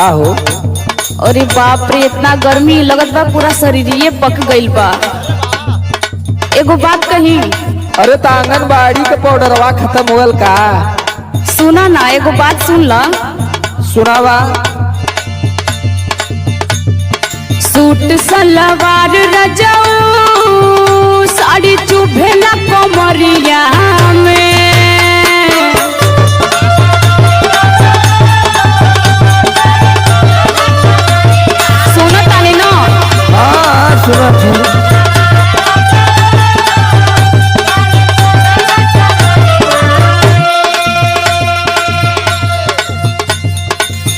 का हो? अरे बाप रे, इतना गर्मी लगत बा पूरा शरीरिये पक गइल बा। एगो बात कही। अरे तो आंगनबाड़ी के पाउडरवा खत्म हो गल का? सुना ना, एगो बात सुन ला। सुनावा। सूट सलवार रजाऊ साड़ी चुभेला कमरिया में। सुना ताने ना? हाँ सुना थी।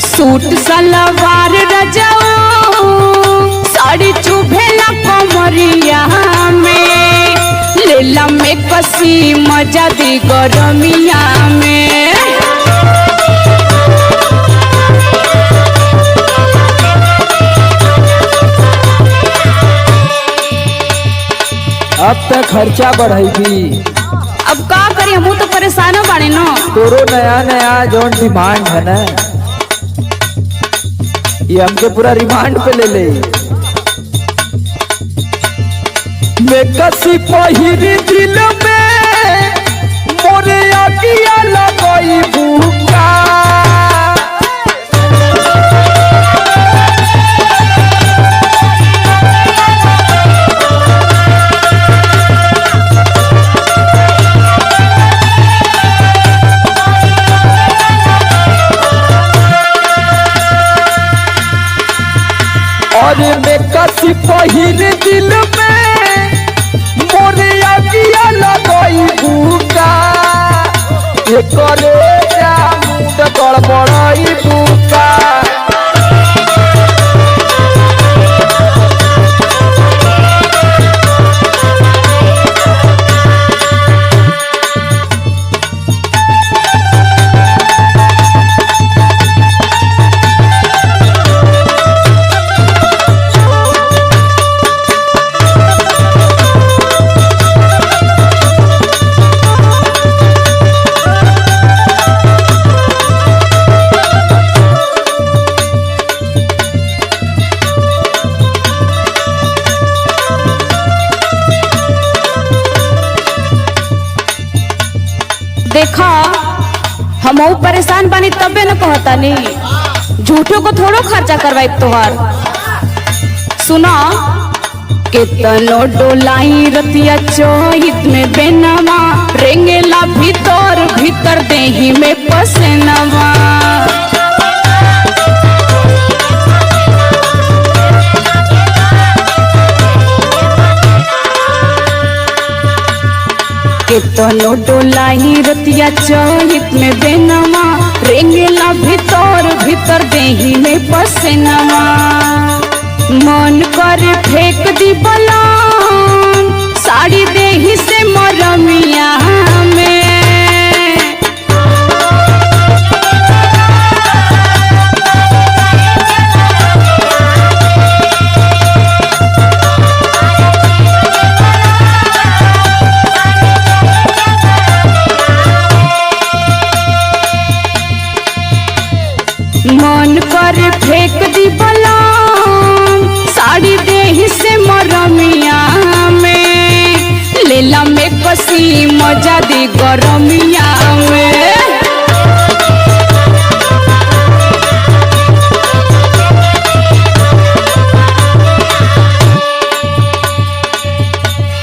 सूट सलवार रजाऊ साड़ी चुभेला कमरिया में। लेला में कसी मजा दी गरमिया में। अब तक खर्चा बढ़ेगी। अब का करी, हम तो परेशान बाड़े ना। तोरो नया नया जौन डिमांड है ना, ये हमके पूरा रिमांड पे ले ले। मैं कसी पहिरी दिल में मोरे आगिया लगई भूखा। और मैं कसी पहिरी दिल में मोरे आगिया लगई भूखा। एकरे जा मुंड गड़बड़ई भूखा। देखा, हम परेशान बानी तबे न कहता नहीं। झूठों को थोड़ो खर्चा करवाई तोहार। सुना, केतनो डोलाई रतिया चोहित में बेनवा। रेंगेला भीतर भीतर देही में पसेनवा। केतनो डोलाई रतिया चोहित में बेनवा। रेंगेला भीतर भीतर देही में पसेनवा। मन करे फेंक दी बलान साड़ी देही से मरमिया में। मन करे फेंक दी बलान साड़ी देही से मरमिया में। लेला में कसी मजा दी गरमिया में।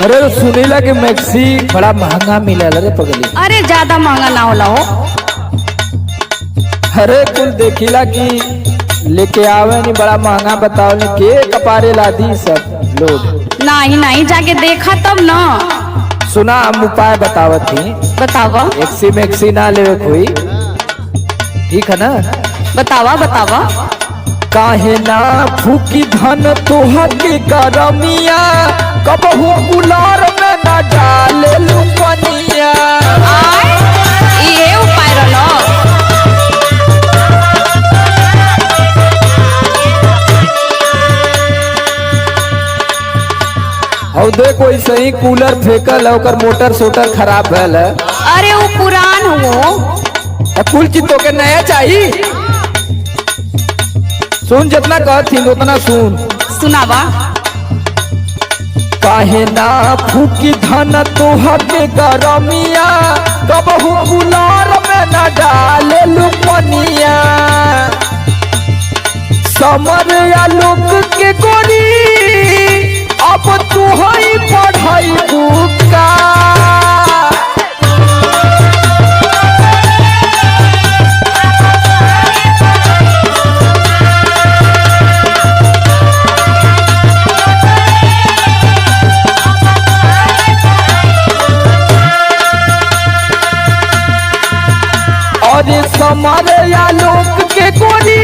अरे सुनीला के मैक्सी बड़ा महंगा मिलल रे पगली। अरे ज्यादा महंगा ना होला हो। अरे कुल देखिला कि लेके आवे नहीं, बड़ा महंगा बताओ नहीं के कपारे लादी सब लोग। नहीं नहीं, जाके देखा तब ना। सुना, हम उपाय बतावत थी। बतावा एक्सी मैक्सी ना लेवे कोई, ठीक है ना? बतावा बतावा। काहे ना फूकी धन तोहा के गरमिया। कबहू कुलार में ना डाले लुकनिया। ये उपाय रहलो। और देखो ऐसे ही कूलर फेंकल है, ओकर मोटर सोटर खराब भल है। अरे वो पुरान हो। कुल चीज तो के नया चाहिए। सुन जितना कहती उतना सुन। सुनावा। काहे ना फूकी धन तोहर के गरमिया, कबहू कुलार में न डाले लुपनिया। समर आलोक के गोरी अब तू ही पढ़ाई बुका। अरे समर आलोक के गोरी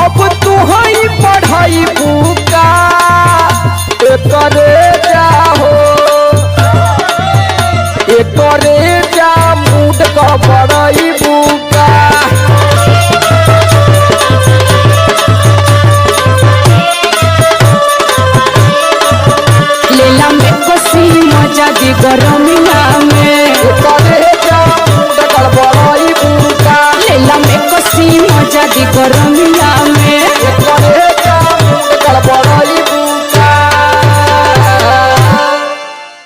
अब तू ही पढ़ाई बुका। एकरे जाहो एकरे जा मूड का बड़ाई बुका। लेला में कसी मजा दी गरमी